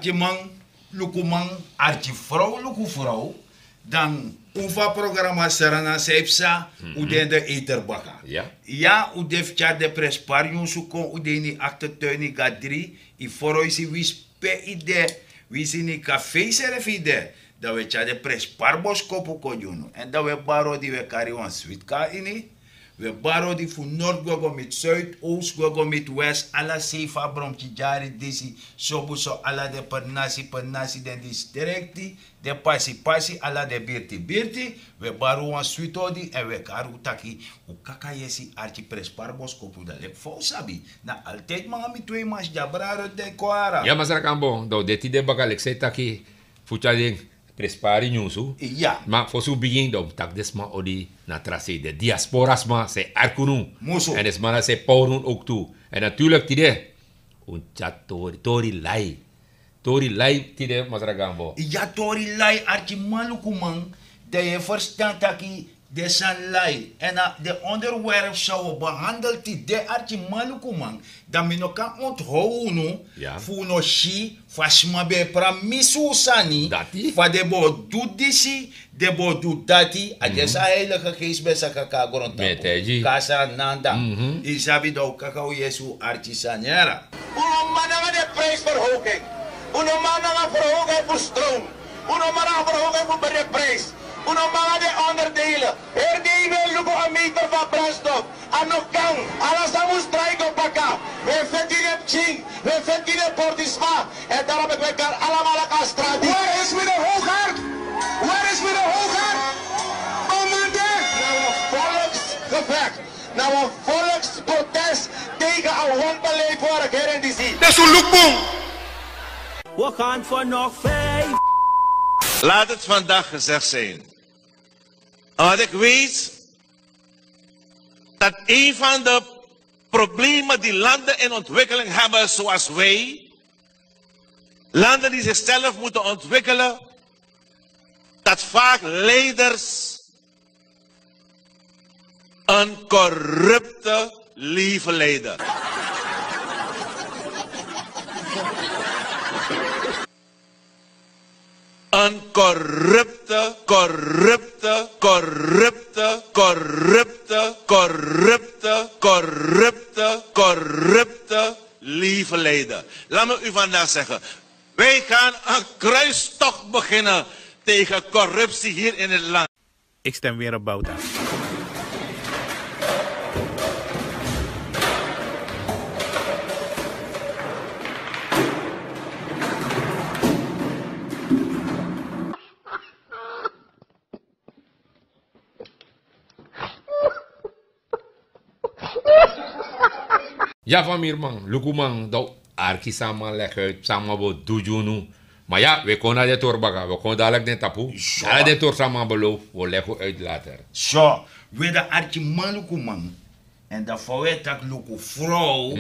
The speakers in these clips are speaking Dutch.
archi man, luku man, archi vrouw, luku vrouw. Dan uva programma Sarana Seipsa, uden de eterbaka. Ja. Ja, udef de presparium suko, udeni achtertuini gadri, I foroisi wispe ide, wisini café serf ide. Dat we de presparbos kopu kojuno. En dat we baro die we carry one sweet ka ini. We baro die voor Noord gogo met Zuid, Oost gogo met West, alla sefa bromchi jari desi, sobuso alla de pernasi den districti, de pasi alla de birti, we baro one sweet odi en we karu taki, u kaka yesi archi presparbos kopu da lek fo sabi. Na altijd mga mi twee mas jabraro de koara. Ja, mas rakambo, do deti de bagalek se taki, fuchading, prespari nyusu. Ja. Maar voor zo'n begin dan tak desma odi na tracé de diasporas ma se arkunu. Muso. En desma se paurun ook toe. En natuurlijk tide un chat tori lai tide masragambo. Ja, tori lai archi malukumang, de je verstand taki de san lai. En de onderwerp zou behandeld die de archi malukumang, dan mino kan onthouden Ja. voor no shi, fasma be pramisu sani, Dati. fa de bo do disi, de bo do dati, a jesa heilige geest besa kaka Meteji. Kasa nanda. Isabi do kakao yesu archi sanera. Uno mananga de prijsverhoging. Uno mananga verhoging voor stroom. Uno mananga verhoging voor de prijs. Uno mananga de onderdelen. Herdelen lukken een meter van brandstof. En nog kan. Alles aan ons strijken op elkaar. We vinden het ching. We vinden het portisma. En daarom heb ik daar allemaal aan straat. Waar is meneer Hoogaard? Waar is meneer Hoogaard? Commandant. Nou een volksgevecht. Nou een volksprotest tegen een wanbeleid voor ik her in die zie. Dat is een loekboom. We gaan voor nog 5. Laat het vandaag gezegd zijn. Want ik weet dat een van de problemen die landen in ontwikkeling hebben zoals wij, landen die zichzelf moeten ontwikkelen, dat vaak leiders een corrupte leven leiden. Een corrupte lieve leiden. Laat me u vandaag zeggen. Wij gaan een kruistocht beginnen tegen corruptie hier in het land. Ik stem weer op Bouta. Ja, van mir man, lukumang do arki sama lek sama bo dujunu. Maar ja, we konden de torbaga, we konden dadelijk de tapu. Ja, de tor sama beloof, we leggen uit later. Zo, we de archi malukumang. En dat voor tak luku vrouw.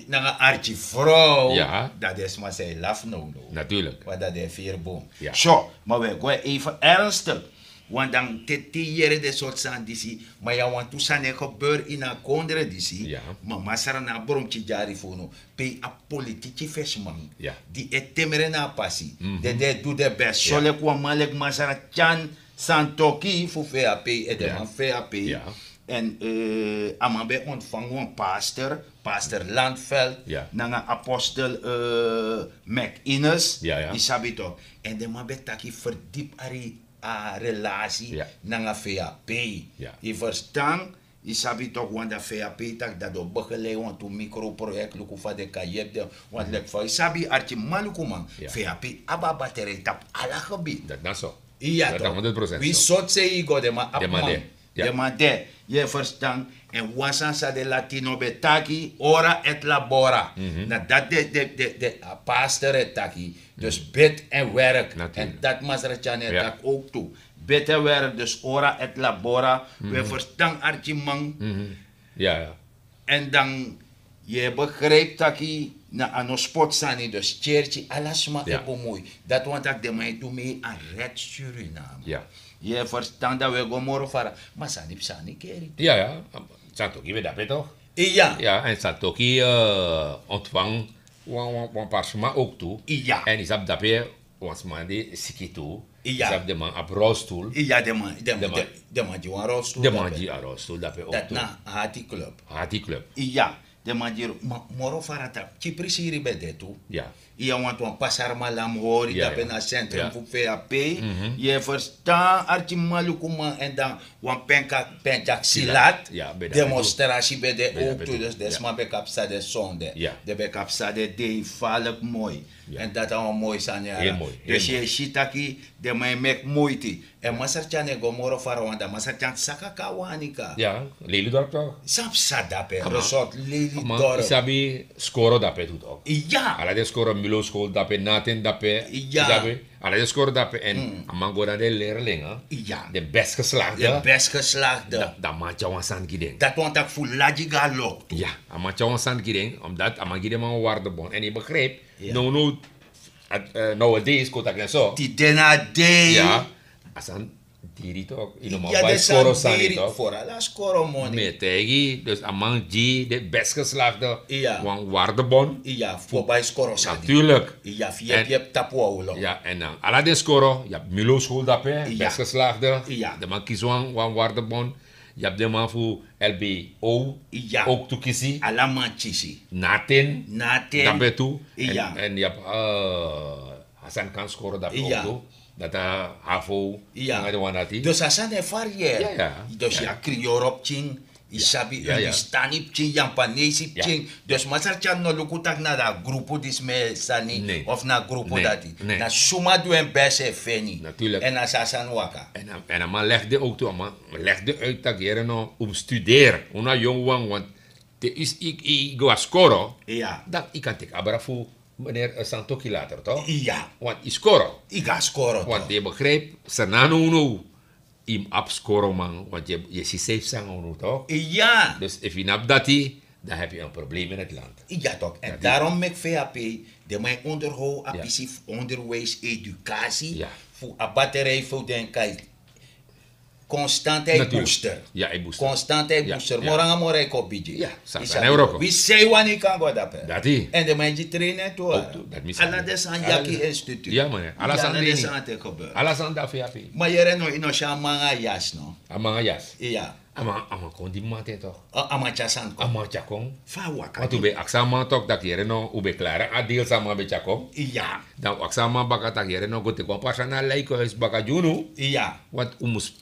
Na archi vrouw. Ja. Dat is maar zij laf no. Natuurlijk. Wat dat is vierboom. Ja. Zo, maar we gaan even ernstig. Want dan jere de soort san disi, maar ja want toen san gebeur in een kondre disi, Ja. maar masara na bromchi jari fono, pe a politici fesman, Ja. die et temere na passi, de doe de best, so le kwa malek masara chan santoki fu FAP, et de Ja. man FAP, Ja. en amabe ontvangen een pastor Landveld, Ja. nanga apostel McInnes, Ja, ja. isabito, en de man betaki verdiep ari a relatie Ja. naar FAP. Ja. Je verstaan, je sabi toch, want de FAP tak dat op begeleid, want een microproject, luku van de kajep, want lek van, je sabi, artje maluku man, Ja. FAP, aba batterij tap alla gebied. Dat is zo. Ja, dat toch? 100% Wie zo. zot zei go de ma De ma de. Ja. de ma de. Je verstaan, en wasan sa de Latino betaki, ora et labora. Nou, dat de pastor et taki. Dus bid en werk. Natuurlijk. En dat masrachan et Ja. tak ook toe. Bid en werk, dus ora et labora. We verstaan archimang. Ja, ja. En dan, je begrijpt taki, na ano spot sani, dus cherchi, alles ma Ja. mooi. Dat want ik de mij doe mee aan red Suriname. Ja. Je verstaan dat we gaan morgen varen. Maar sani keri. Ja, ja. Satoki, we dat toch? Ja. Ja, en Satoki ontvang wan parsma ook toe. Ja. En is op dat weer, ons man die siki toe. Ja. Is op de man op rolstoel. Ja, de man die een rolstoel. De man die aan rolstoel, dat weer ook Dat toe. na Hati Club. Hati club. Ja, de man die moro farata. Chipri siri bij de toe. Ja. Je want een pasar malam hoor, Ja, dat ben ja. een centrum Ja. voor VAP. Je verstaan arti malukuma en dan wan penkak silat. Ja, bij dat demonstratie bij de Bij dat ook bij toe, dat, dus dat is ja. maar bij kapsa de zonde. Ja. De bij kapsa de day valk mooi. Ja. En dat is mooi zijn ja. Heel mooi, heel Dus mooi. je shitaki, de mij mek moeite. En masarchan e gomoro farawanda, masarchan sakaka wanika. Ja, Lelydorp toch? Sap sadape, Ama. resort Lely Maar Dorp. isabi skoro dape doet ook. Ja. Ala de skoro Milo school dape, naten dape. Ja. Isabi, ala de skoro dape en amango dan de leerlingen. Ja. De best geslaagde. De best geslaagde. Dat maakt jou een sand gideng. Dat want ik voel laji galok. Ja, ama jou een sand gideng, omdat ama gideng man waardebon. En je begreep, Ja. nowadays kotak en zo. Die dena day. Ja, asan diri toch. Ino man Ja, bij de skoro san sandi diri toch. voor alla skoro money. Met tegi, dus amang G, de best geslaagde. Ja. Wan waardebon. Ja, voor bij skoro sadi. Natuurlijk. Ja, En- via tapua ulo. Ja, en dan ala de skoro, je hebt Milo school dape, Ja. best geslaagde. Ja. De man kies wan waardebon. Je hebt de man voor LBO, Ja. ook toekisi. Alla manchisi. Naten, Naten. dape toe. Ja. En je hebt Hassan kan scoren dape Ja. ook toe. Dat HAVO, Ja. de wanati. Dus dat zijn de variëren. Ja, ja. Dus Ja. ja, Kriorop ching. Isabi, Ja, ja. Stani ching, Jampanese Ja. ching. Dus masarchan no lukutak na da grupo dis me sani. Nee. Of na grupo Nee. dati. Nee. Na suma doen bese feni. Natuurlijk. En na sasan waka. En dan legde ook toe, man legde uit dat je nou om studeren. Una jong wang, want te is ik go scoren. Ja. Dat ik kan tik abra voor meneer Santoki later, toch? Ja. Want ik scoren. Ik ga scoren. Want je begrijpt, Sanano no, im up scoren man, want je ziet safe zijn nu, toch? Ja. Dus if je napt dat die, dan heb je een probleem in het land. Ja toch. En Ja, die- daarom met VAP, de mijn onderhoud, Ja. apisief onderwijs, educatie, Ja. voor een batterij voor den kijk. Constante booster. Ja, ik booster. Constante Ja, booster. ja. Moranga more ko biji. Ja, sa- sa Neuroko. We say wani kan go dape. Dat die. En de mensen trainen toe. Ook toe, dat mis ik Alla niet. de San Alla Jaki de- Instituut. Ja, meneer. Alla Ja, San alla de Dini. San te gebeuren. Alles aan dat VAP. Maar je reno ino shamanga jas no. Amang jas. Ja. Amang kon die mate toch? Amacha san ko. Amang chakong. Fa waka. Want ube aksama toch dat je no ube klaar adil sama be chakong. Ja. Dan aksama baka tak je no gote kon pasana lijkhuis baka junu. Ja. Want umus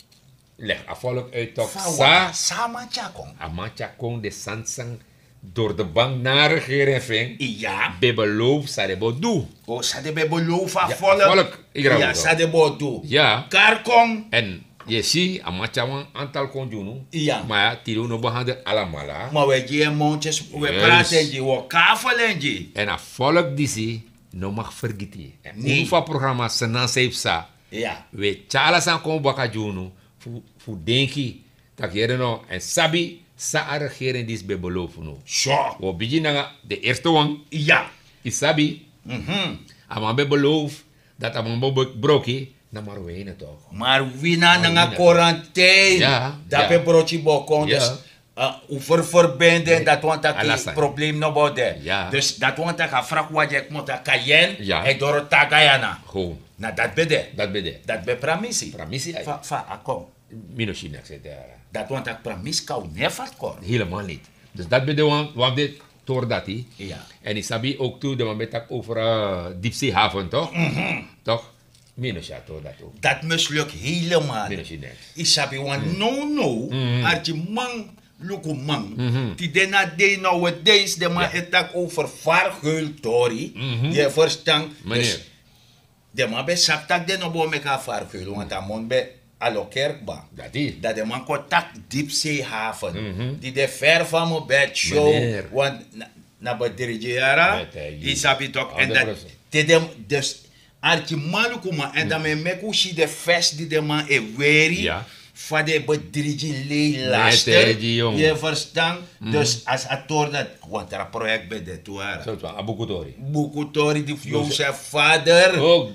leg afvalk uit toch Fa sa. waka. Sama chakong. Amang chakong de sansang door de bank naar regering ving. Ja. Bebeloof sa de bodu. O sa de be belofa Ja, volk. volk, igra Ja, bodo. sa de bodo. Ja. Karkong. En je ziet, amachawan aantal konjunu. Ja. Maar ja, tiro no behande alamala. Maar we gaan mondjes, we Yes. praten je, we kavelen je. En a volk disi no mag vergeten. En Nee. hoeveel programma senan seipsa. Ja. We chala san kon baka junu. Fu denki. Tak jere no. En sabi sa a regering dis be beloven no. Zo. We begin na de eerste wang. Ja. Isabi. Ama be beloof. Dat ama be broki. Na maar we heen toch. Maar wina Maar nga wina. quarantaine. Ja, Dat ja. be broodje bokon. Ja. Dus over verbinden, Nee. dat want dat Alasan. probleem no bode. Ja. Dus dat want dat vraag wat je moet kayen. Ja. En door het tagayana. Gewoon. Na dat bede. Dat bede. Dat be pramisi. Pramisi ay. Fa akom. Minochine, etc. Dat want dat pramis kou nefat kon. Helemaal niet. Dus dat bedoel want dit door dat hij. Ja. En isabi ook toe, de moment dat over diepzeehaven, toch? Toch? Minus ja, toch dat ook. Dat mislukt helemaal. Minus je niks. Isabi wan no arti man luku man. Die dena day nowadays de man etak over vargultori. Je verstaan. Meneer. Dus de man be saptak de no bo meka vargul want a mon be alo kerkba. Dat hij. Dat de man kontak diepzeehaven. Die de ver van mijn bed show. Meneer. Want na bedrijfjara. Met hij. Isabi toch. En dat 100%. te dem dus arti malukuma en dan me meku si de fest die de man e weri. Ja. Van de bedrijfje lee hij, laster. die jongen. Je verstaan. Dus als acteur dat. Want er een project bij de toera. Zo van Abukutori. Bukutori die Jozef vader. Oh.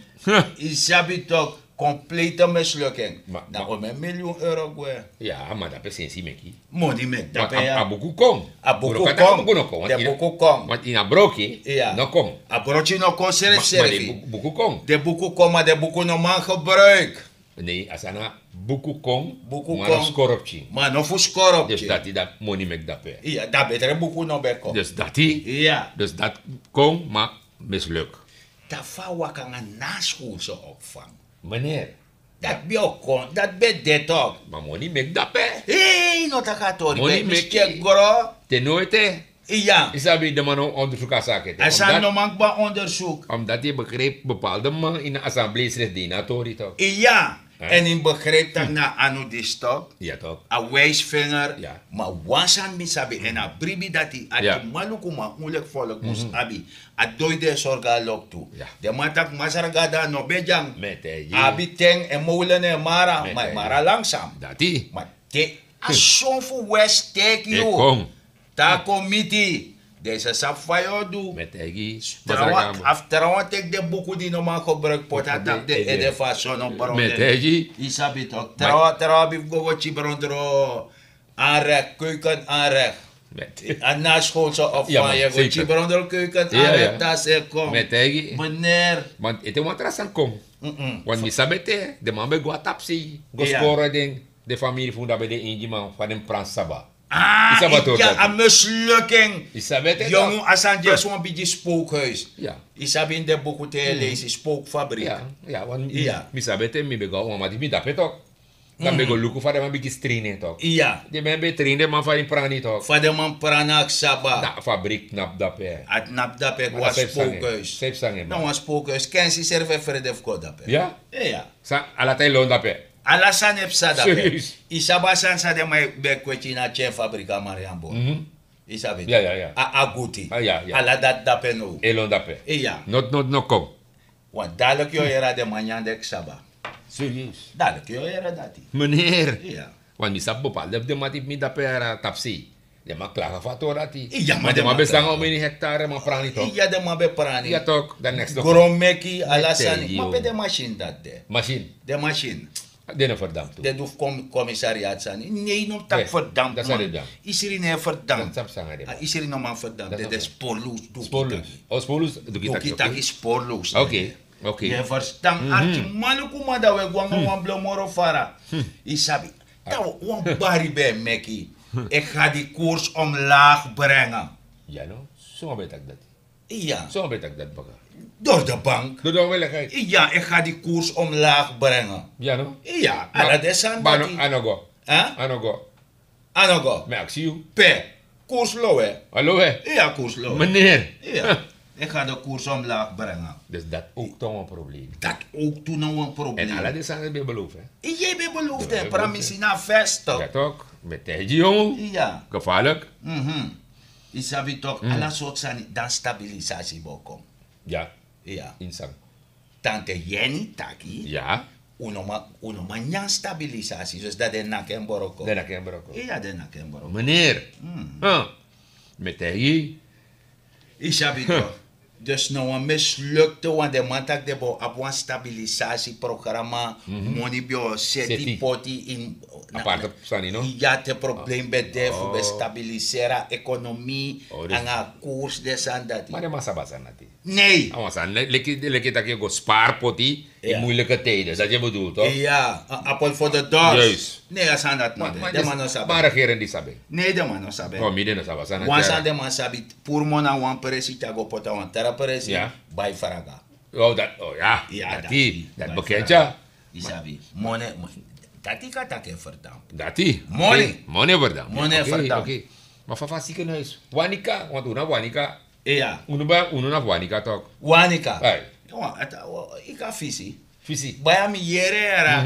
Isabi toch. complete mislukking. Maar- Dan om €1 miljoen gwe. Ja, maar dat is sensi meki. Money mek. Dat Want ben a je. buku kong. A buku Buro kata kong. buku no kong. De buku kong. Want in a broki, Ja. no kong. A broodje no kon Maar servi. de buku kong. De boeken komen, maar de boeken normaal gebruik. Nee, asana buku kong, Buku maar kong. no skorupchi. Maar nog voor score Dus op. dat is dat money mek dat pe. Ja, dat beter boeken nog bij komen. Dus dat is, Ja. dus dat kong, maar misluk. Dat van wat kan een naschoolse opvang. Meneer, Dat ben ook kon, dat ben dit ook. maar money mek dat pe. Hé, no dat gaat door. Money Ik make- check gro. Ten nooit, Ja. isabi de man onderzoek aan zaken. Er zijn nog maar onderzoek. Omdat je begreep bepaalde man in de assemblee slechts denatori toch? Ja. Hè? En in begreep dat na anu die stok. Ja toch? A wijsvinger. Ja. Maar wasan misabi. En a bribi dat die. A Ja. die malukuma moeilijk volk moest abi. A doide sorga lok toe. Ja. De matak masarga da no bejang. Met je. Abi teng en molen en mara. Met Maar hij. mara langzaam. Dat is. Maar te. A zo'n voor west take Ik you. kom. Ta committee. Deze sap fayo do. Met je. After take de boeken die normaal gebruikt pot. Dat de ede fason op baron. Met je. Isabi toch. Trouw bif go chibron aanrecht, keuken aanrecht. Met En na school zo of Ja, van man, je go zeker. chibron keuken Ja, aanrecht. ja. Dat is kom. Met je. Meneer. Want het is wat er aan kom. Want mi sabete, de man be go tapsi, go Ja. scoren ding. De familie vond dat bij de inji man van een Frans Saba. Ah, Isabi toch ja, dat? een mislukking. Isabete Jongen, als aan just een beetje spookhuis. Ja. Isabi in de boeken te lezen, spookfabriek. Ja, ja, want Ja. mi sabete mi be go, maar die mi dapet ook. Dan be go luku van de man beetje trainen toch. Ja. De man be trainen man van in prani toch. Van de man pranak saba. Da fabriek nap dape. Het nap dat ik Maar was dat heeft spookhuis. Safe sange. Nou, een spookhuis. Ken je serve verder voor dat? Ja? Ja. Sa alatay loon dape. Alasan heb sa dat. Serieus? Isabasan sa de mai bekweti na chef fabrika Mariambo. Isabi. Ja, ja, ja. A guti. Ah, ja, ja. Ala dat dape no. E loon dape. Ja. Not kom. Want dadelijk yo era de manyan de saba. Serieus. Dadelijk yo era dati. Meneer. Ja. Want mi sap bepaalde de matip mi dape era tapsi. De man klagen van torati. Ja, maar maar de de man man bestaan klagen. om in hectare maar prani toch. Ja de man be prani. Ja toch. Dan next toch. Gromeki alasan. Met Maar je, be de machine dat de. Machine. De machine. Den verdampt toe. De doef commissariat zijn. Nee, no tak Nee, verdampt dat man. zijn de dam. Is er in verdampt. Dat sap de man. Is er in man verdampt. Dat is Dit is spoorloos. Spoorloos. Oh, spoorloos. Doe Doe ik kita is spoorloos. Oké. Oké. Je verstand. Arti malukuma da we gwanga wan blomoro fara. Isabi. Dat wan bari be meki. Ik ga die koers omlaag brengen. Ja no. Zo weet ik dat. Ja. Zo weet ik dat baga. Door de bank. Doe dan welligheid. Ja, ik ga die koers omlaag brengen. Ja no. Ja. Ala desan Bano dati. anogo. Huh? Anogo. Anogo. Me actie u. Pe. Koers lowe. Hallo hè. Ja, koers lowe. Meneer. Ja. Ik ga de koers omlaag brengen. Dus dat ook toch een probleem. Dat ook toen nou een probleem. En alle de zaken ben beloofd hè. Jij bent beloofd, Ja, hè? ja, Pramisina vesto. Ja toch. Met tegen jongen. Ja. Gevaarlijk. Isabi toch, alle soort zijn dan stabilisatie bokom. Ja. Ja. Insang. Tante Jenny taki, Ja. unoma nyan stabilisatie, dus dat de naken boroko. Dan kan je ook. Ja, de naken boroko. Meneer. Met tegen. Isabi toch. Dus nou een mislukte, want de man tak de bo op een stabilisatieprogramma, money bio seti Seti. poti in Aparte sani no. ja, te probleem bij de voor be stabiliseren economie Oh, dus- en een koers des aan dat. Maar de massa basan nati. Nee. Awasan, lekker dat je go spaarpoti in Ja. moeilijke tijden. Dat je bedoelt toch? Ja, appel voor de dogs. Juist. Nee, dat zijn dat niet. De man no sabi. Maar regeren die sabi. Nee, de man no sabi. Kom, midden no sabi. Sana Wansa tjera. de man sabi, pour mona wan peresi tago pota wan tera peresi, Ja. bij faraga. Oh, dat, oh ja. Ja, dat die. Dat bij bekend faraga. ja. Isabi, mone, dat ik had ke verdamp. Dat die. Money. Oké, money verdam. Money Oké, verdam. oké. Maar van ziekenhuis. Wanika, want una Wanika. Ja, Uno na Wanika toch? wanika. Hey, Ik ha visi. visie. Baya mi yere era.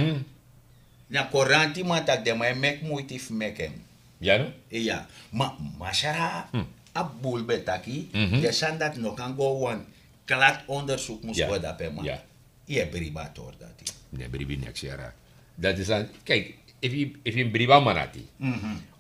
Na koranti man tak de man mek moeite mekem. Ja no? Ja, maar Mashara, Abul Betaki, de zijn dat nog kan go one klat onderzoek moest Ja. worden per man. Ja. Je bribator dat. Nee, bribi niks jara. Dat is aan, kijk, if je briba manati.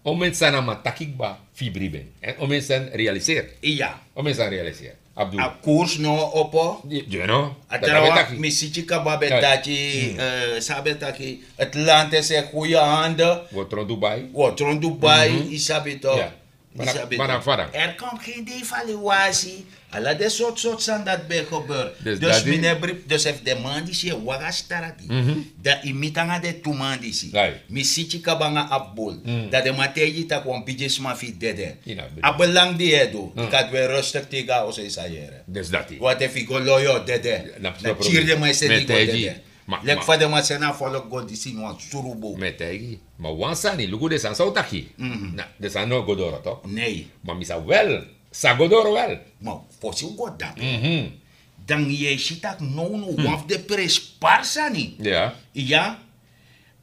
Om mensen aan matakikba fi briben. En om mensen realiseer. Ja, Om mensen realiseer. Abdul. A koers no opo. You know? Atrawa misitje kababe tati sabe taki het land is in goede handen. Wat rond Dubai. Wat rond Dubai isabe toch. Ja. Maar er komt geen devaluatie. Alla de soort zijn dat bij gebeurt. Dus Dus dat die- meneer Brip, dus heeft de man die ze waga starati. Dat imitanga de tuman die ze. Right. Misitje kabanga abol. Dat de materie tak wan bidjes ma fi dede. Ina, bedoel. Abelang die edo. Ik had weer rustig tegen ons eens ayere. Dus dat die. Wat if ik go loyo dede. Na Na cheer mij se die go Meteji. dede. Ma- Lek ma- fa de ma se na follow go di sin wan surubo. Met tegi. Maar wansani, lugu de san sautaki. Na, de san no godoro toch? Nee. Maar misa wel. Sa godoro wel. Maar voor je god dat. Dan je ziet dat no waf de pres parsani. Ja. Ja.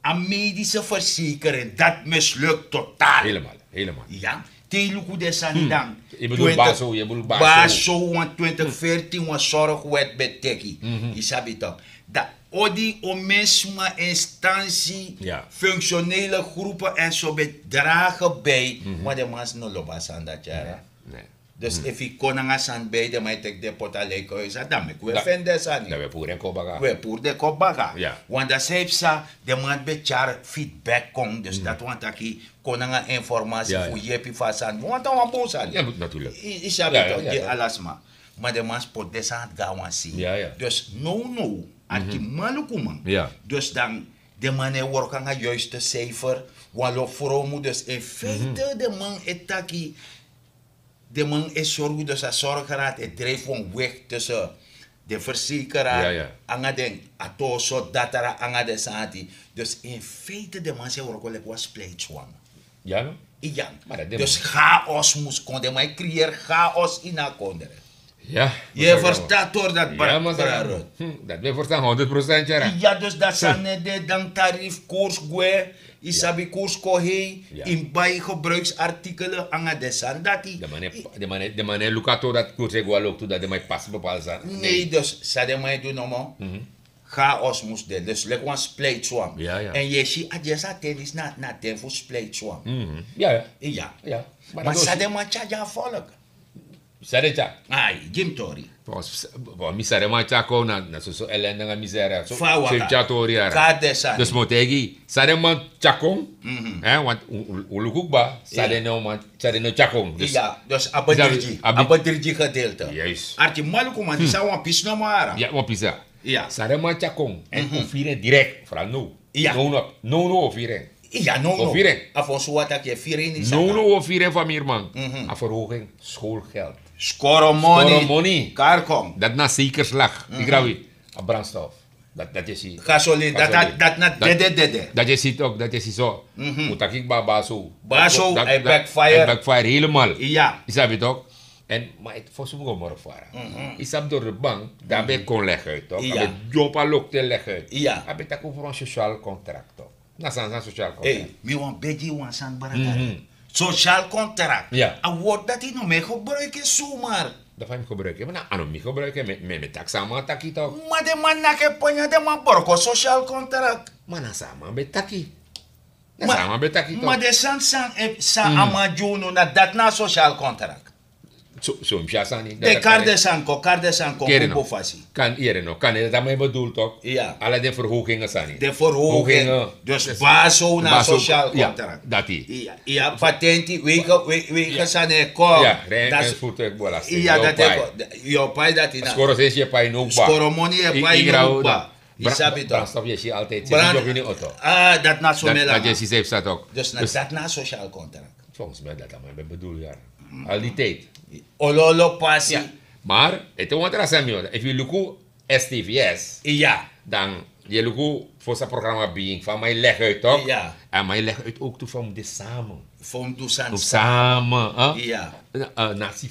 Een medische verzekering, dat mislukt totaal. Helemaal. Ja. Teluku de sani dan. Je bedoelt Baso, je bedoelt Baso. Baso, want 2014 was zorgwet beteki. Je sabi toch. Dat odi o mesma instantie, Ja. functionele groepen en zo bedragen bij. Maar de mans no lobas aan dat jaar. Nee. Dus if ik kon nga san bij de mij tek de pota leko is dan ik we Da- vende sani. Dat we poeren kobaga. We pour de kobaga. Ja. Want dat zei sa de man bechar feedback kon dus dat want aki kon nga informatie Ja, voor ja. je pi fasan. Want dan wan sani. Ja, natuurlijk. Is ja Ja, beto ja, de ja. alasma. Maar de man spot desant gawan si. Ja, ja. Dus no aki maluku man. Ja. Dus dan de man work aan juiste cijfer. Walo foromu dus in feite de man etaki de man is zorgen, dus hij zorgeraad, het drijft een weg tussen de verzekeraar, Ja. anga den atoso, datara, anga de santi. Dus in feite de man zei, ook was pleitswam. Ja, no? Ja. Maar dat Dus chaos moest konden, maar creëer chaos in haar konden. Ja. Je verstaat door dat Ja, maar bararot. dat we verstaan 100% ja. Ja, dus dat zijn de dan tarief koers gue, isabi koers kohei, Ja. in bij gebruiksartikelen, anga de sandati. De manier Lucato dat koers ik wel ook toe dat de mij pas bepaald zijn. Nee, dus sa de mij doen no chaos moest de. Dus like one split swam. Ja, ja. En je ziet adjesa tennis na ten voor split swam. Ja. Ja. Maar Maar dat sa is- de man chaja volk. Sadeja. Ai, Jim Tori. Misere ma chako na so elende nga misere. So Fawaka. chatori ara. Kade sa. Dus motegi, sade man chakong, want ulukukba, sade no man, sade no chakong. Dus Ja, dus abadirji. Abi- Abadirji gedeelte. Juist. Arti maluku man, die sa wan pis no mara. ja, wat pisa. Ja. Sade man chakong en ofire direct, vooral no. Ja. No ofire. Ja, no. Ofire. Afon suwata ke firin is. No ofire van Mierman. A verhoging schoolgeld. Score money. Score money. Karkom. Dat na zekerslag. Ik grawie. A brandstof. Dat je ziet. Gasoline. Dat na dede. Dat je ziet ook, dat je ziet zo. Moet ik baso. Baso, Dat- hij dat- backfire. Hij backfire helemaal. Ja. Is dat toch? En, maar het voor sommige morfara. Is dat door de bank, daarbij kon leggen uit toch? Ja. Daarbij job al ook te leggen uit. Ja. Daarbij tak over een sociaal contract toch? Na een sociaal contract. Hey, mi wan beji wan san baratari. Sociaal contract. Ja. Een woord dat hij nog mee gebruikt zomaar. Dat van hem gebruiken. Maar nou, niet gebruiken met taxama taki toch? Maar de man na ke panya de man borko sociaal contract. Maar na sama met taki. Na Maar- sama met taki Maar toch? de san san sa amajuno na dat na sociaal contract. Zo een chasani. De karde sanko kubo fasi. Kan hier nog, kan je dat mij bedoelt toch? Ja. Alle de verhogingen zijn niet. De verhoging. Dus baso na Baso- sociaal ja, contract. dat die. Ja, ja, patenti, weke san e kom. Ja, en Dat is- voertuigbelasting. Ja, Jouw dat pai. is jouw pai dat hij na. Skoro is je pai nog ba. Skoro money e pai no ba. Isabi toch. Brandstof je ziet altijd. Je Brand- ziet ook in de auto. Ah, dat na zo Dat mela. je ziet heeft dat ook. Dus dat na sociaal contract. Volgens mij dat maar bedoel ja. Al die tijd. Ololo passi. Ja. Maar, het is wat er zijn joh. If you look at STVS, Ja. dan je look voor zijn programma Being van mij leg uit toch? Ja. En mij leg uit ook toe van de samen. Vom du san. Of samen, hè? Ja.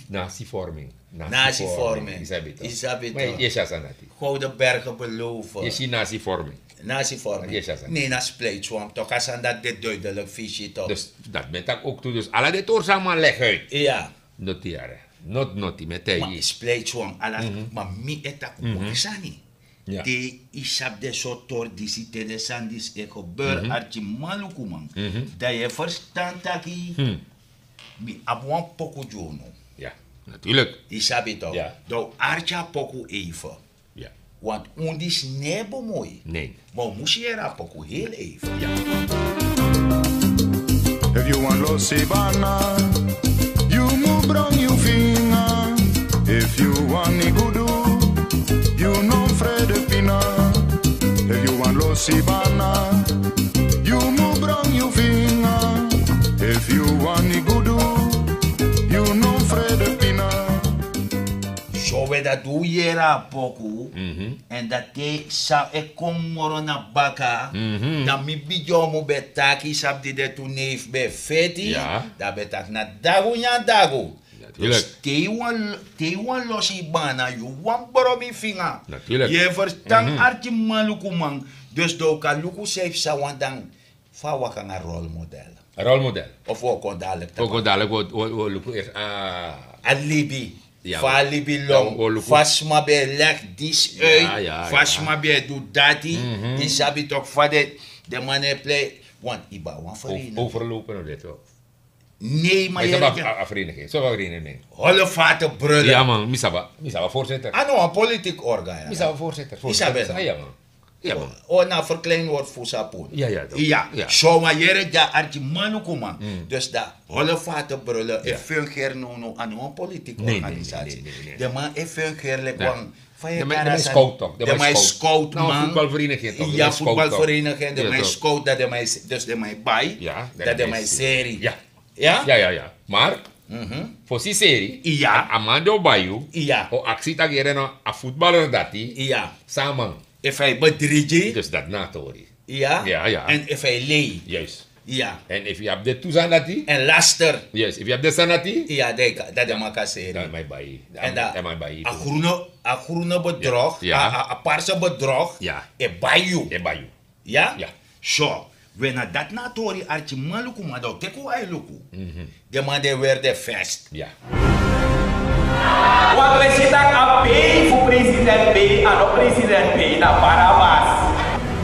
Natievorming. Natievorming. Isabi toch? Isabi Maar toch. je ziet dat niet. Gouden bergen beloven. Je ziet natievorming. Natievorming. Yes, yes, yes. Nee, na spleetswam. Toch als aan dat dit duidelijk visje toch. Dus dat bent ik ook toe. Dus alle de toer samen leg uit. Ja. Noteren. Noti met Maar je. spleetswam. Alas. Maar mi eta kumakisani. Ja. De isab de sotor disi te de sandis e gebeur archi malukuman. Dat je verstand taki. Mi abuan poco jono. Ja. Natuurlijk. Isabi toch? Ja. Nou, archa poku even. Ja. Want ondis nebo mooi. Nee. Maar moest je er poku heel even. Ja. If you want lo sibana, you move brown you finger. If you want ni gudu, you know Fred Pina. If you want lo sibana, you move brown you finger. If you want ni gudu, you know Fred Pina. Zo we dat doe je er poku. En dat te sa e kom moro na baka. Dan mi bijo mo betaki sab di de tu neef be feti. Ja. Da betak na dago nya dago. Natuurlijk. Te wan losi bana, you wan boro mi finga. Natuurlijk. Je verstand arti maluku man. Dus do ka luku safe sa wan dan fa waka nga rolmodel. Rolmodel. Of wo kon dadelijk Ook dadelijk wordt eerst. alibi. Ja, Fa alibi long. dan, Fasma be leg dis uit. ja, Fasma be do dati. In sabi toch fa de man play. Want iba wan verina. Overlopen of dit wel. Nee, maar Maar je is dat hebt vereniging? Zo wel vereniging. holle vaten brullen. Ja man, misaba voorzitter. Ano, een politiek orgaan. Misaba voorzitter. Isabel. Ja man. Ja man. O na verkleinwoord voor sapun. Ja, ja, toch. Ja. Ja. Zo maar jere ja arti manuku man. Dus dat holle vaten brullen. Ja. Ik fungeer no aan een politiek Nee, organisatie. nee. De man ik fungeer Nee. kwam. De mij scout toch? De mij scout Nou, man. voetbalvereniging toch? Ja, voetbalvereniging. De Ja, mij toch. scout dat de mij dus de mij bij. Ja, Dat de mij serie. Ja. Ja? Ja. Maar, voor die serie, Ja. Amando Bayu, Ja. o actie tageren a voetballer dati, Ja. samen. If hij bedriege. Dus dat na tori. Ja. Ja. En if hij lee. Juist. Ja. En if je hebt de toezaan dati, En laster. yes, if je hebt de sanati, Ja, dat de maka serie. dan mij bij. En dat, Dan mij bij. a groene bedrog, Ja. a paarse bedrog, Ja. e bayu. En Bayu. Ja? Ja. Zo, wanneer dat na tori archi maluku, maar dat teko ai luku. De man de weer de vest. Ja. Wat we zitten aan P voor president P en op president P naar Barabbas.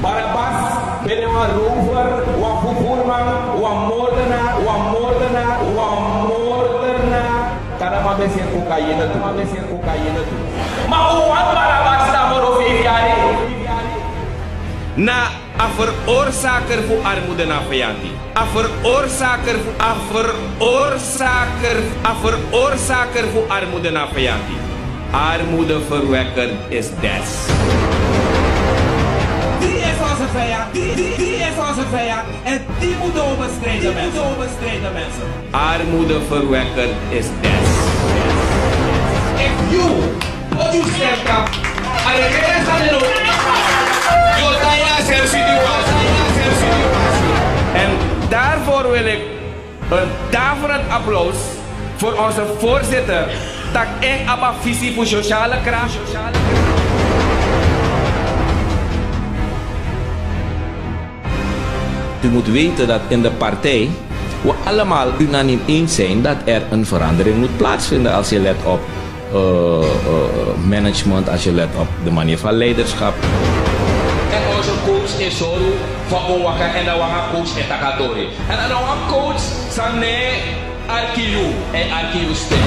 Barabbas ben een rover, een vervoerman, een moordenaar. Karena maar bezig cocaïne toe. Maar hoe wat Barabbas staan voor 5 jaar? Na een veroorzaker voor armoede na vijandy. Een veroorzaker voor armoede na vijandy. Armoedeverwekker is des. Die is onze vijand. Die is onze vijand. En die moeten we bestrijden, mensen. Armoedeverwekker is des. If you, what you said, I regrets aan de nood. En daarvoor wil ik een daverend applaus voor onze voorzitter. Dat ik heb een visie voor sociale kracht. U moet weten dat in de partij we allemaal unaniem eens zijn dat er een verandering moet plaatsvinden als je let op management, als je let op de manier van leiderschap. En onze coach is Soru van Owaka en de Wanga coach is Takatori. En de Wanga coach zijn nee Arkiu en Arkiu Steen.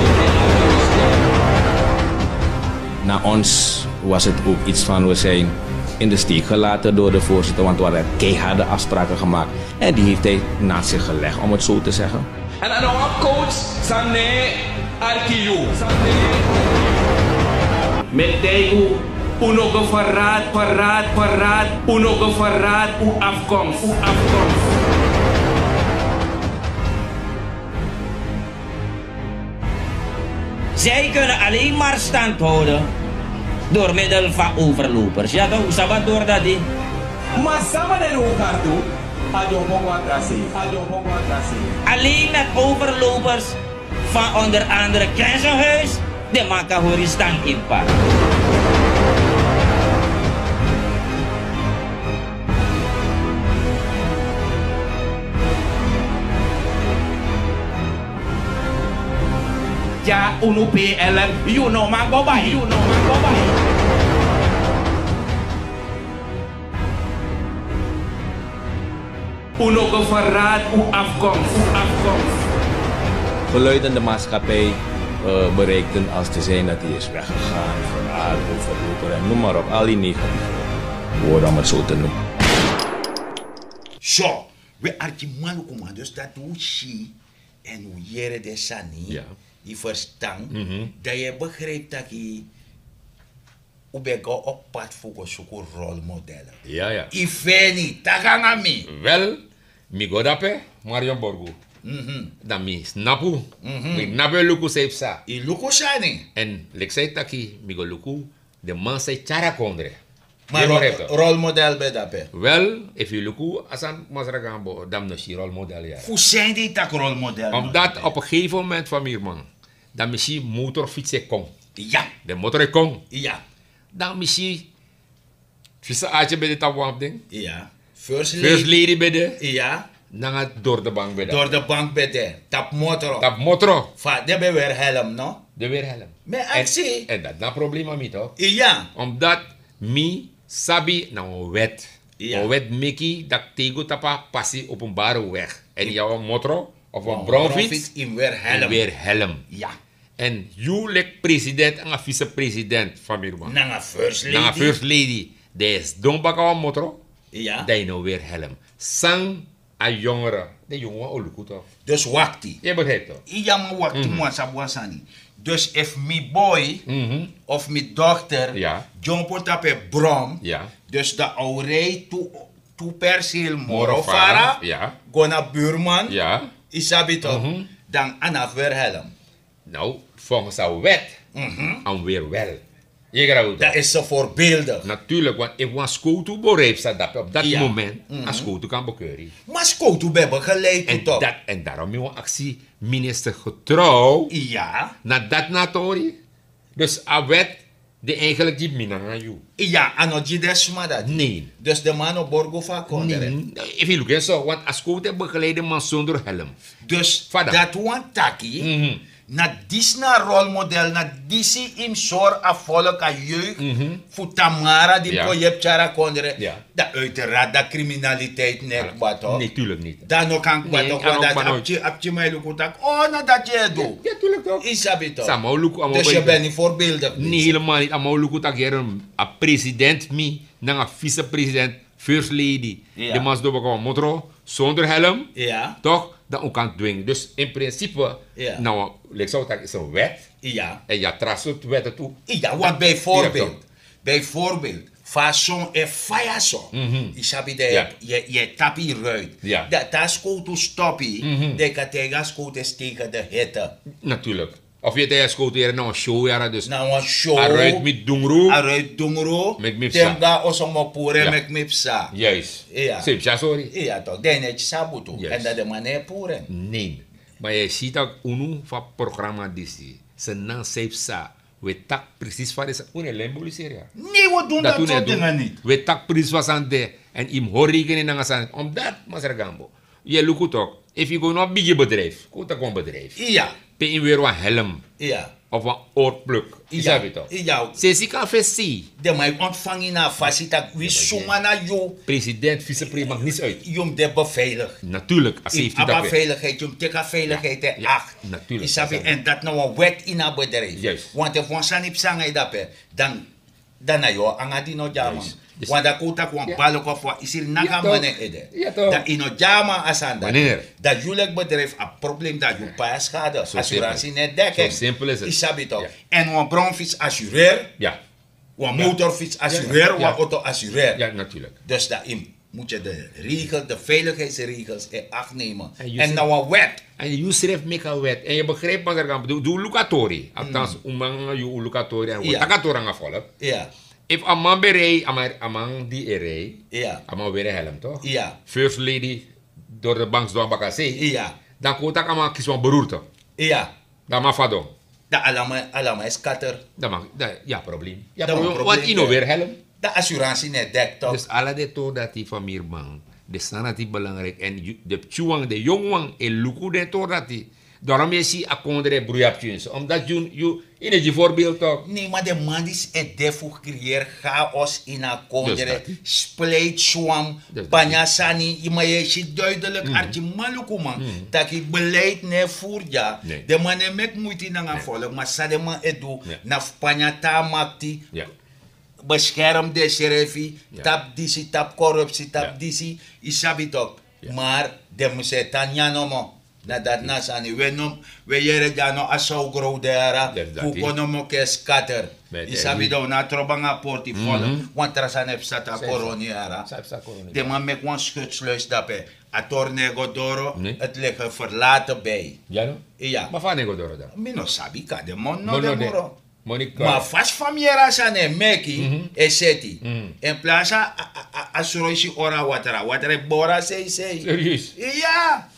Na ons was het ook iets van we zijn in de steek gelaten door de voorzitter, want we hadden keiharde afspraken gemaakt. En die heeft hij naast zich gelegd, om het zo te zeggen. En de Wanga coach zijn nee Arkiu. Met Deigu. Uno verraad, uno verraad, uw afkomst. Zij kunnen alleen maar stand houden door middel van overlopers. Ja toch, sabat door dat die. Maar samen met elkaar doen, Alleen met overlopers van onder andere Kensenhuis, de Makahori stand in pa. Ja, uno PLN, you know man go by. Uno verraad uw afkomst. Geluidende maatschappij bereikten als te zijn dat hij is weggegaan, verraden, verlopen en noem maar op. Al die negatieve woorden om het zo te noemen. Zo, we archimalu kuma dus dat hoe zie en hoe jere de sani, Ja. je verstand, dat je begrijpt dat je ubega op pad voor zo'n rolmodellen. Ja. Ifeni, tagangami. Wel, mi godape, Marion Borgo. Dan mi snapu. Mi nabe luku safe sa. I luko sani. En lek say taki, mi go luku, de man say chara kondre. Maar rolmodel bij dat pe. Wel, if you luku, asan masragambo, dam no shi rolmodel ja. Hoe zijn die tak rolmodel? Omdat op een gegeven moment van mir man, dan misschien motorfietsen kon. Ja, De motor kon. ja, Dan misschien fietsen aatje bij de tabwamp ding. ja. First First lady. lady bij de, Ja, dan gaat door de bank bij de. door de bank bij de. Tap motor. Tap motor, Va, de be weer helm, no? de weer helm. Me actie. En dat is een probleem aan mij toch? Ja, Omdat mi sabi na een wet. Ja. Een wet meki dat tego tapa passie openbare weg. En jouw motor of een een bronfiets in weer en helm. weer helm. Ja, En you like president en een vice-president van mir man. na first lady. Na first lady. De is donbaka een motor. Ja, Dat je nou weer helm. Sang a jongere. De jongen oluku toch? dus wakti. Je begrijpt toch? Ja, maar wakti mwasa bwasani. Dus if mi boy of mi dochter Ja. jump op een brom, Ja. dus de aurei tu persil Morofara, morofara, ja. go naar buurman, Ja. isabi toch, dan anaf weer helm. Nou, volgens de wet. En weer wel. Je gaat het Dat is zo voorbeeldig. Natuurlijk, want ik was school toe bereikt dat op dat Ja. moment als school toe kan bekeuren. Maar school toe hebben geleid En, toch? en daarom hebben we actie minister getrouw Ja, naar dat natori. Dus a wet de eigenlijk die minang aan jou. ja, anoji desma dat. Nee. Dus de man op Borgo van kondere. Nee. If you look at so, want als school te begeleiden man zonder helm. Dus Vada. dat one taki, na disna rolmodel, na disi im sor a volk a jeugd, voor Tamara die Ja. project chara kondere, Ja. dat uiteraard dat criminaliteit net wat hoor. Nee, tuurlijk niet. Dan ook kan Nee, wat ook, kan ook want maar dat nooit. apje mij lukt ook, oh, nou dat je doet. Ja, tuurlijk toch. Isabi toch. Sama look amo Dus je bent niet voorbeeldig. niet helemaal niet. Amo look ut ageren a president mi, na een vice-president, first lady. Ja. De man doet ook een motor zonder helm. Ja, Toch? Dat ook kan dwingen. Dus in principe, Ja. nou, ik zou zeggen, is een wet. ja. En je trast het wetten toe. Ja, want bijvoorbeeld, façon e faya zo. Isabi de, Ja. je tapi ruit. Ja. Dat is goed te stoppen. De katega goed is tegen de hitte. Natuurlijk. Of je tegen school weer naar een show, ja, dus. Nou, een show. Eruit met dungro. Aruit dungro. Met mipsa. Temda osomopure Ja. met mipsa. Juist. Ja. Ja, sorry. Ja, toch. Den het sabuto. Yes. En dat de man heeft poeren. Nee. Maar je ziet dat uno van programma disi. Ze na safe sa. We tak precies van deze. Une lemboliseren. Nee, we doen dat soort dingen niet. We tak precies was aan de. En im horigen in aan zijn. Omdat, maar gambo. Je lukt het ook. If you go naar een bigge bedrijf. Go naar een bedrijf. Ja, Pe in weer een helm. ja. Of een oorpluk. Is Ja, dat toch? ja. Ze zie kan versie. De mij ontvangen na facita. Wie zoeken naar jou. President, vicepresident, maakt niets uit. Je de beveilig. Natuurlijk, als heeft hij Abba dat weer. veiligheid, je tegen veiligheid en Ja, acht. natuurlijk. Isabi, Dat is en dat nou een wet in een bedrijf. Juist. Want if we zijn niet zangen dat dan na yo anga di no jama. Juist. Dus- Want dat kuta kwa Ja. balok of wat is er naga Ja, toch. mane ede. Ja, toch. Dat in no jama asanda. Wanneer? Dat jullie bedrijf een probleem dat je pas schade. Zo Assurantie simpel. net dekken. Zo simpel is het. Isabi toch. Ja. En een bronfiets assureer. Ja, Een motorfiets assureer. Ja. Een auto assureer. ja, natuurlijk. Dus daarin moet je de regels, de veiligheidsregels in acht nemen. En je En ziet- nou een wet. En je schrijft make a wet. En je begrijpt wat er kan doen. Doe lucatori. Althans, umang je lucatori. En Ja. takatori aan volk. Ja, If a man berei, amang die erei, ja, amang weer een helm toch? ja, First lady door de bank door bakase. ja, Dan komt dat allemaal kies van beroerte. ja. Dan maar vado. Dat allemaal is katter. Dan mag, ja, probleem. Ja, Dat probleem. een Want probleem, ino ja. weer helm. De assurantie net dekt toch? Dus alle de to dat die van mir bang. De staan dat die belangrijk. En de chuang, de jongwang, en luku de to dat die. Daarom is hij akondere broeiapjes. Omdat je in het voorbeeld toch. Nee, maar de man is het daarvoor creëert chaos in een kondere, Dus splijt zwam, Dus panyasani, maar je ziet duidelijk dat je maluku man, dat je beleid ne voert ja. Nee. De man heeft moeite in gaan volgen, maar sa de man het doet, Ja. na panyata maakt die, Ja. bescherm de sheriffie, Ja. tap disi, tap corruptie, tap Ja. disi, isabi toch. Ja. Maar de moet ze tanya no mo. Na dat nasani, we jere ja no aso grow dera, Dat is dat, hoe kono mo ke scatter. Met Isabi do na trobanga porti volle, want trasan heb sata Zij- coroniara. Zij- zij corona. De man mek wan schutsluis dape, a tornego doro, Nee. het liggen verlaten bij. Ja, no? Ja, Maar van nego door dat. mino sabi ka de mon no Mono de de. moro. Monica. Maar vast famiera sane meki e seti. En plaza a soroisi ora watera bora sei. Serieus? Ja,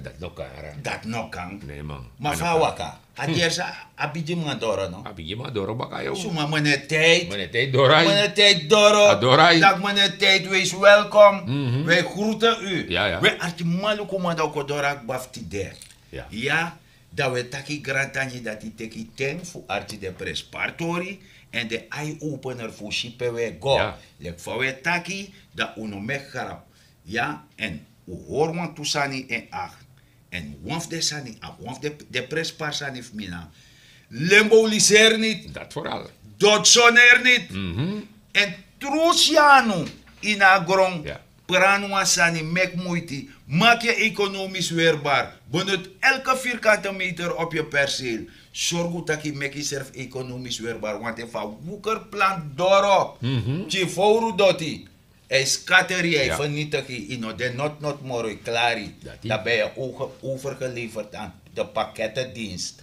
Dat nog kan. dat no kan. Nee man. Maar fa waka, a diersa abiji man doro no. Abi je maar door baka yo. Suma mene tijd. Meneer tijd dorai. Meneer tijd doro. Adorai. Dag meneer tijd, wees welkom. Wij groeten u. Ja, ja. We arti maluku madoko dora bafti der. Ja. Ja, dat we taki grantanje dat die teki ten voor arti de prespartori en de eye-opener voor shipe we go. Ja. Lek voor we taki dat uno mek garap. Ja, en u hoor want toesani en ach. En waf de sani, waf de prespar sani fmina. Lemboliseer niet. Dat vooral. Dodsoner niet. En Truciano in agrong. Ja. Pranua sani mek moeite. Maak je economisch weerbaar. Benut elke vierkante meter op je perceel. Zorg dat je mek jezelf economisch weerbaar. Want if a woekerplant doro. Chiforu doti. Hij scatteri, hij Ja. vernietigt je. De not moro klari. Dat ben je overgeleverd aan de pakkettendienst.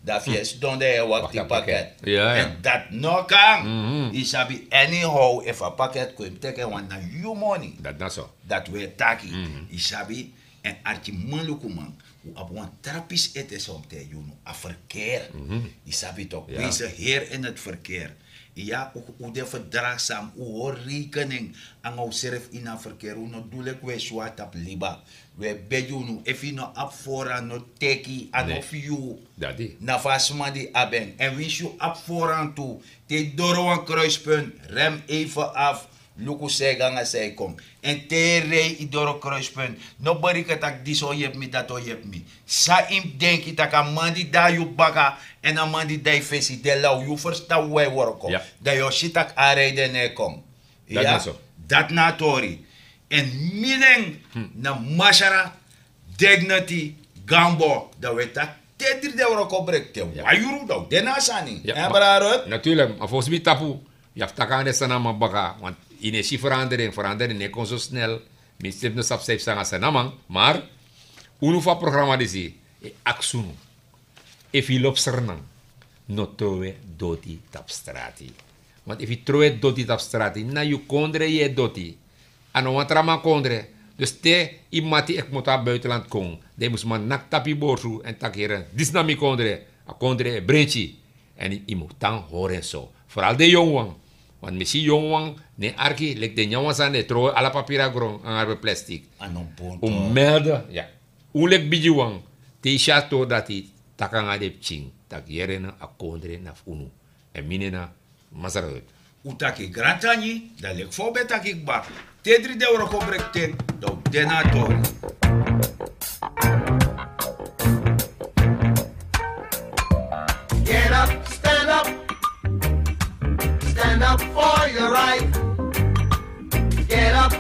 Dat je donde je wacht die pakket. Ja, ja. En dat nog kan. Isabi anyhow, if a pakket komt, teken want na you money. Dat na zo. Dat we taki. Isabi en arti maluku man. U abwan trapis ete somte you know, a verkeer. Isabi toch, Ja. wees heer in het verkeer. Ja, hoe de verdraagzaam, hoe rekening aan onszelf in het verkeer. Hoe no doelek we zwart op liba. We bedjunu, if je no op vooraan no teki, en Nee. of you. Dat die. Na vasma die abeng. En wens je op vooraan toe. Te door een kruispunt. Rem even af. Luku seganga zij kom. En te rei door een kruispunt. Nobody kan tak dis o yep mi, dat o yep mi. Sa im denki tak a man die da you baka. En a man die da fesi. De lau you versta wij worko. Ja. Dat je shit tak areide ne kom. Dat na zo. Dat na tori. En mineng na masara. Dignity. Gambo. Dat we tak. Tetri de worko brek. Te wayuru da. De na sani. Ja, En maar- brarot. Natuurlijk, maar volgens mij tapu. Je hebt takaan de sanama baka. Want in een verandering ne kon zo snel. Minstens de stap zijn sanamang. Maar, unufa programma disi. Aksunu. If je loopt sernang. No trowe doti tap strati. Want if je trowe doti tap strati. Na je kondre je doti. Ano want rama kondre. Dus te imati ek moet naar buitenland komen. De moest man nak tapi borsu en takeren. Dis na mi kondre. A kondre brechi. En i moet dan horen zo. Vooral de jongwang. Want misschien jongwang ne arki lek de nyawan san de trowe ala papira grong aan arbe plastic. Anon punto. O merda. Ja. Ulek bijiwang. Te shato dati takanga de ching. Tak yere na a kondre na unu. En mine na mazarut. Utaki grantani, da lek fo betaki ba. Tedri de euro kobrek ten, do denator. Get up, stand up. Stand up for your right. Get up,